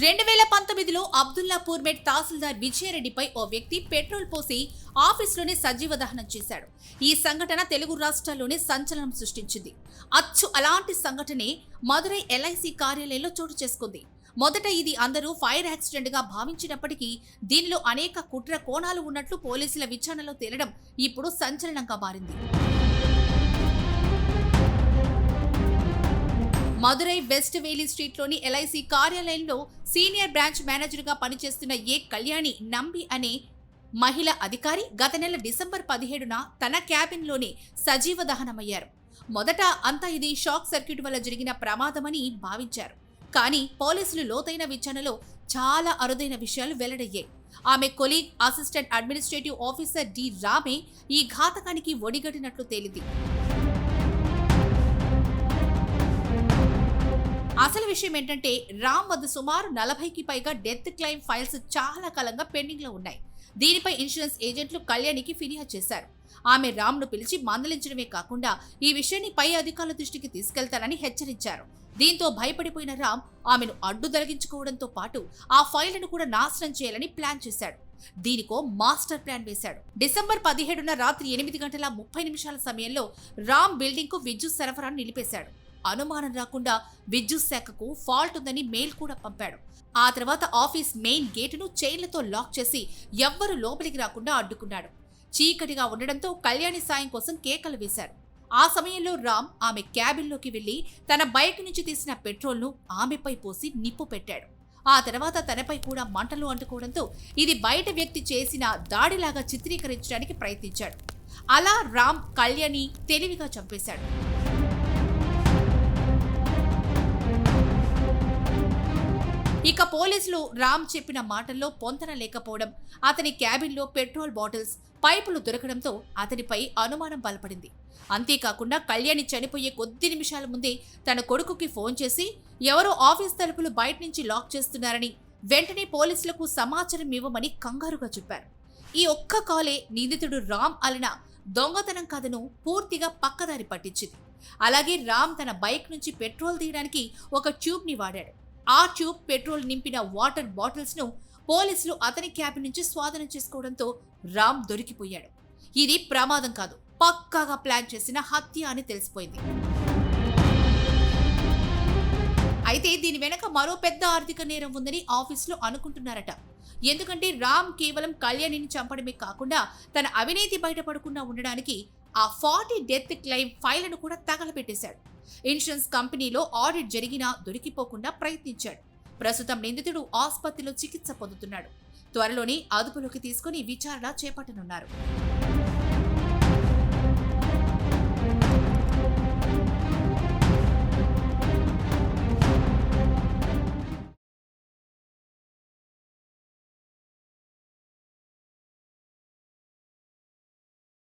2019లో అబ్దుల్లాపూర్ మెట్ తహసీల్దార్ విజయారెడ్డిపై ఓ వ్యక్తి పెట్రోల్ పోసి ఆఫీసులోనే సజీవ దహనం చేశాడు. ఈ సంఘటన తెలుగు రాష్ట్రాల్లోనే సంచలనం సృష్టించింది. అచ్చు అలాంటి సంఘటనే మదురై ఎల్ఐసి కార్యాలయంలో చోటు చేసుకుంది. మొదట ఇది అందరూ ఫైర్ యాక్సిడెంట్ గా భావించినప్పటికీ దీనిలో అనేక కుట్ర కోణాలు ఉన్నట్లు పోలీసుల విచారణలో తేలడం ఇప్పుడు సంచలనంగా మారింది. మదురై వెస్ట్ వేలీ స్ట్రీట్లోని ఎల్ఐసి కార్యాలయంలో సీనియర్ బ్రాంచ్ మేనేజర్గా పనిచేస్తున్న ఏ కళ్యాణి నంబి అనే మహిళా అధికారి గత నెల డిసెంబర్ 17న తన క్యాబిన్లోనే సజీవ దహనమయ్యారు. మొదట అంతా ఇది షాక్ సర్క్యూట్ వల్ల జరిగిన ప్రమాదమని భావించారు. కానీ పోలీసులు లోతైన విచారణలో చాలా అరుదైన విషయాలు వెల్లడయ్యాయి. ఆమె colleague assistant administrative officer D Rame ఈ ఘాతకానికి ఒడిగట్టినట్లు తేలింది. అసలు విషయం ఏంటంటే రామ్ వద్ద సుమారు 40కి పైగా డెత్ క్లెయిమ్ ఫైల్స్ చాలా కాలంగా పెండింగ్ లో ఉన్నాయి. దీనిపై ఇన్సూరెన్స్ ఏజెంట్లు కళ్యాణికి ఫిర్యాదు చేశారు. ఆమె రామ్ ను పిలిచి మందలించడమే కాకుండా ఈ విషయాన్ని పై అధికారుల దృష్టికి తీసుకెళ్తారని హెచ్చరించారు. దీంతో భయపడిపోయిన రామ్ ఆమెను అడ్డు తొలగించుకోవడంతో పాటు ఆ ఫైళ్లను కూడా నాశనం చేయాలని ప్లాన్ చేశాడు. దీనికో మాస్టర్ ప్లాన్ వేశాడు. డిసెంబర్ 17న రాత్రి 8:30 సమయంలో రామ్ బిల్డింగ్ కు విద్యుత్ సరఫరాను నిలిపేశాడు. అనుమానం రాకుండా విద్యుత్ శాఖకు ఫాల్ట్ ఉందని మెయిల్ కూడా పంపాడు. ఆ తర్వాత ఆఫీస్ మెయిన్ గేటును చైన్లతో లాక్ చేసి ఎవ్వరూ లోపలికి రాకుండా అడ్డుకున్నాడు. చీకటిగా ఉండడంతో కళ్యాణి సాయం కోసం కేకలు వేశాడు. ఆ సమయంలో రామ్ ఆమె క్యాబిన్లోకి వెళ్లి తన బైక్ నుంచి తీసిన పెట్రోల్ను ఆమెపై పోసి నిప్పు పెట్టాడు. ఆ తర్వాత తనపై కూడా మంటలు అంటుకోవడంతో ఇది బయట వ్యక్తి చేసిన దాడిలాగా చిత్రీకరించడానికి ప్రయత్నించాడు. అలా రామ్ కళ్యాణి తెలివిగా చంపేశాడు. ఇక పోలీసులు రామ్ చెప్పిన మాటల్లో పొంతన లేకపోవడం, అతని క్యాబిన్లో పెట్రోల్ బాటిల్స్, పైపులు దొరకడంతో అతనిపై అనుమానం బలపడింది. అంతేకాకుండా కళ్యాణి చనిపోయే కొద్ది నిమిషాల ముందే తన కొడుకుకి ఫోన్ చేసి ఎవరో ఆఫీస్ తలుపులు బయట నుంచి లాక్ చేస్తున్నారని వెంటనే పోలీసులకు సమాచారం ఇవ్వమని కంగారుగా చెప్పారు. ఈ ఒక్క కాలే నిందితుడు రామ్ అలిన దొంగతనం కథను పూర్తిగా పక్కదారి పట్టించింది. అలాగే రామ్ తన బైక్ నుంచి పెట్రోల్ తీయడానికి ఒక ట్యూబ్ ని వాడాడు. ఆ ట్యూబ్ పెట్రోల్ నింపిన వాటర్ బాటిల్స్ ను పోలీసులు అతని క్యాబిన్ నుంచి స్వాధీనం చేసుకోవడంతో రామ్ దొరికిపోయాడు. ఇది ప్రమాదం కాదు, పక్కాగా ప్లాన్ చేసిన హత్య అని తెలిసిపోయింది. అయితే దీని వెనక మరో పెద్ద ఆర్థిక నేరం ఉందని ఆఫీసులో అనుకుంటున్నారట. ఎందుకంటే రామ్ కేవలం కళ్యాణిని చంపడమే కాకుండా తన అవినీతి బయటపడకుండా ఉండడానికి ఆ 40 డెత్ క్లెయిమ్ ఫైళ్లను కూడా తగలబెట్టేశాడు. ఇన్సూరెన్స్ కంపెనీలో ఆడిట్ జరిగినా దొరికిపోకుండా ప్రయత్నించాడు. ప్రస్తుతం నిందితుడు ఆసుపత్రిలో చికిత్స పొందుతున్నాడు. త్వరలోనే అదుపులోకి తీసుకుని విచారణ చేపట్టనున్నారు.